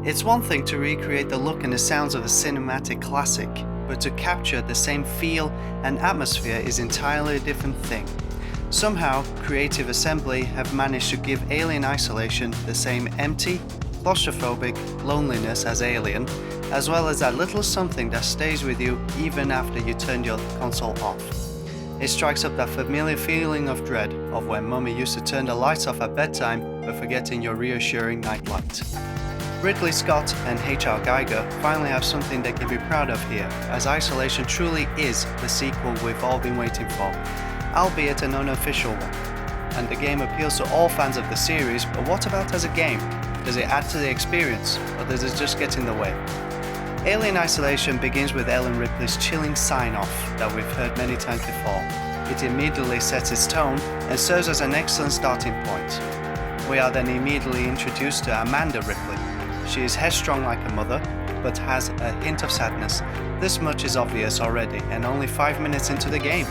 It's one thing to recreate the look and the sounds of a cinematic classic, but to capture the same feel and atmosphere is entirely a different thing. Somehow, Creative Assembly have managed to give Alien Isolation the same empty, claustrophobic loneliness as Alien, as well as that little something that stays with you even after you turn your console off. It strikes up that familiar feeling of dread of when Mummy used to turn the lights off at bedtime but forgetting your reassuring nightlight. Ridley Scott and H.R. Geiger finally have something they can be proud of here, as Isolation truly is the sequel we've all been waiting for, albeit an unofficial one. And the game appeals to all fans of the series, but what about as a game? Does it add to the experience, or does it just get in the way? Alien Isolation begins with Ellen Ripley's chilling sign-off that we've heard many times before. It immediately sets its tone and serves as an excellent starting point. We are then immediately introduced to Amanda Ripley. She is headstrong like a mother, but has a hint of sadness. This much is obvious already, and only 5 minutes into the game.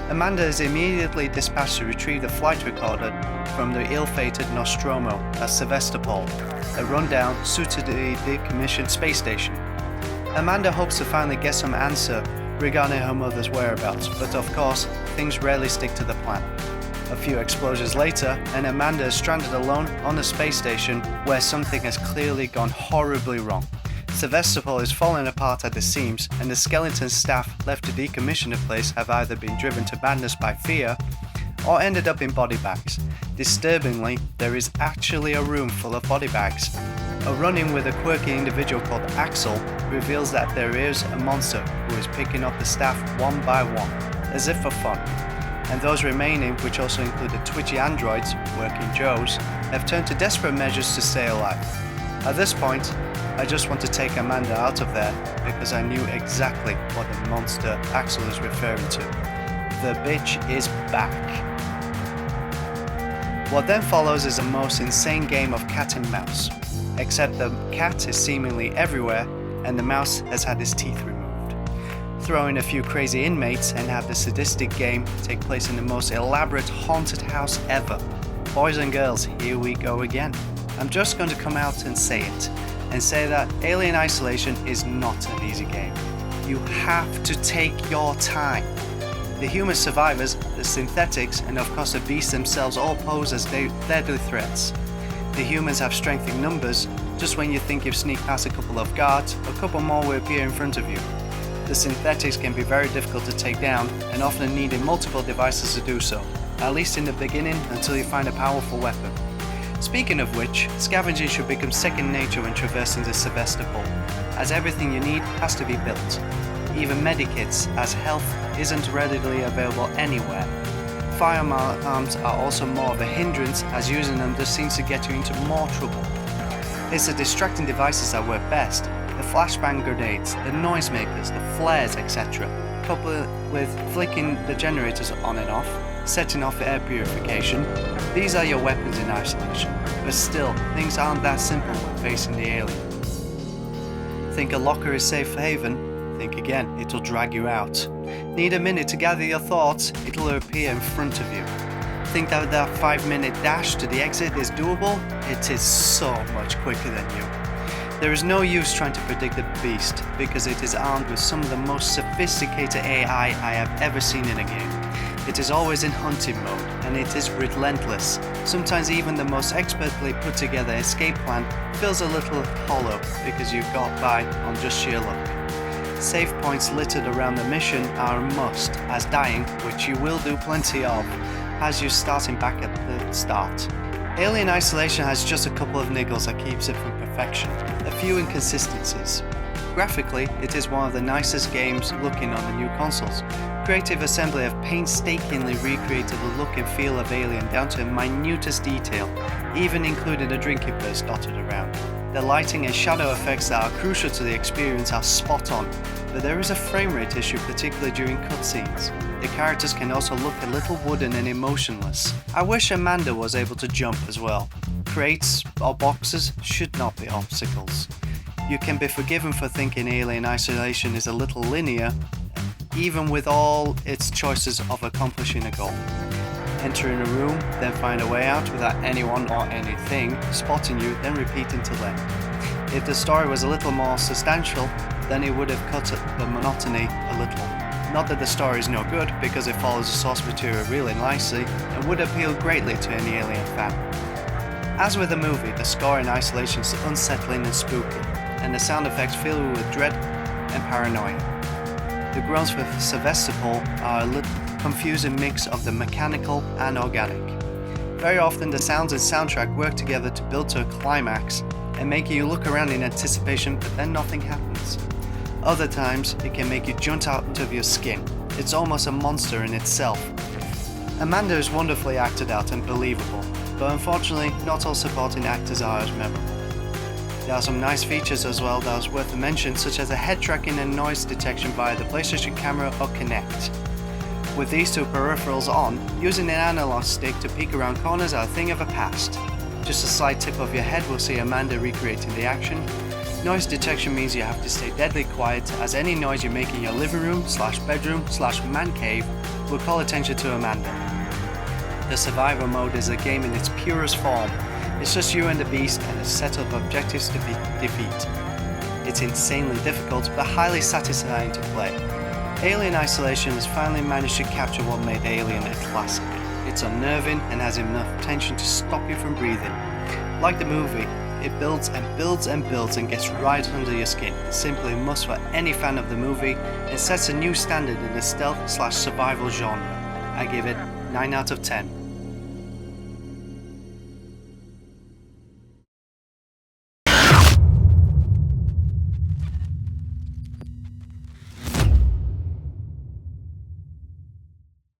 Amanda is immediately dispatched to retrieve the flight recorder from the ill-fated Nostromo at Sevastopol, a rundown, soon-to-be decommissioned space station. Amanda hopes to finally get some answer regarding her mother's whereabouts, but of course, things rarely stick to the plan. A few explosions later, and Amanda is stranded alone on a space station where something has clearly gone horribly wrong. Sevastopol is falling apart at the seams, and the skeleton staff left to decommission the place have either been driven to madness by fear or ended up in body bags. Disturbingly, there is actually a room full of body bags. A run-in with a quirky individual called Axel reveals that there is a monster who is picking up the staff one by one, as if for fun. And those remaining, which also include the twitchy androids, working Joes, have turned to desperate measures to stay alive. At this point, I just want to take Amanda out of there because I knew exactly what the monster Axel is referring to. The bitch is back. What then follows is a most insane game of cat and mouse, except the cat is seemingly everywhere and the mouse has had his teeth removed. Throw in a few crazy inmates and have the sadistic game take place in the most elaborate haunted house ever. Boys and girls, here we go again. I'm just going to come out and say it, and say that Alien Isolation is not an easy game. You have to take your time. The human survivors, the synthetics, and of course the beasts themselves all pose as deadly threats. The humans have strength in numbers. Just when you think you've sneaked past a couple of guards, a couple more will appear in front of you. The synthetics can be very difficult to take down and often needing multiple devices to do so, at least in the beginning until you find a powerful weapon. Speaking of which, scavenging should become second nature when traversing the Sevastopol, as everything you need has to be built. Even medikits, as health isn't readily available anywhere. Firearms are also more of a hindrance, as using them just seems to get you into more trouble. It's the distracting devices that work best, the flashbang grenades, the noisemakers, the flares, etc., coupled with flicking the generators on and off, setting off air purification. These are your weapons in Isolation, but still, things aren't that simple when facing the alien. Think a locker is safe haven? Think again, it'll drag you out. Need a minute to gather your thoughts? It'll appear in front of you. Think that 5-minute dash to the exit is doable? It is so much quicker than you. There is no use trying to predict the beast, because it is armed with some of the most sophisticated AI I have ever seen in a game. It is always in hunting mode, and it is relentless. Sometimes even the most expertly put together escape plan feels a little hollow because you got by on just sheer luck. Save points littered around the mission are a must, as dying, which you will do plenty of, has you starting back at the start. Alien Isolation has just a couple of niggles that keeps it from perfection, a few inconsistencies. Graphically, it is one of the nicest games looking on the new consoles. Creative Assembly have painstakingly recreated the look and feel of Alien down to the minutest detail, even including a drinking place dotted around. The lighting and shadow effects that are crucial to the experience are spot on, but there is a frame rate issue, particularly during cutscenes. The characters can also look a little wooden and emotionless. I wish Amanda was able to jump as well. Crates or boxes should not be obstacles. You can be forgiven for thinking Alien Isolation is a little linear, even with all its choices of accomplishing a goal. Enter in a room, then find a way out without anyone or anything spotting you, then repeat until end. If the story was a little more substantial, then it would have cut the monotony a little. Not that the story is no good, because it follows the source material really nicely and would appeal greatly to any Alien fan. As with the movie, the score in isolation is unsettling and spooky, and the sound effects fill you with dread and paranoia. The groans for Sevastopol are a confusing mix of the mechanical and organic. Very often the sounds and soundtrack work together to build to a climax and make you look around in anticipation, but then nothing happens. Other times it can make you jump out of your skin. It's almost a monster in itself. Amanda is wonderfully acted out and believable, but unfortunately not all supporting actors are as memorable. There are some nice features as well that is worth a mention, such as a head tracking and noise detection via the PlayStation camera or Kinect. With these two peripherals on, using an analog stick to peek around corners are a thing of the past. Just a slight tip of your head will see Amanda recreating the action. Noise detection means you have to stay deadly quiet, as any noise you make in your living room / bedroom / man cave will call attention to Amanda. The survival mode is a game in its purest form. It's just you and the beast and a set of objectives to defeat. It's insanely difficult but highly satisfying to play. Alien Isolation has finally managed to capture what made Alien a classic. It's unnerving and has enough tension to stop you from breathing. Like the movie, it builds and builds and builds and gets right under your skin. It's simply a must for any fan of the movie and sets a new standard in the stealth / survival genre. I give it 9 out of 10.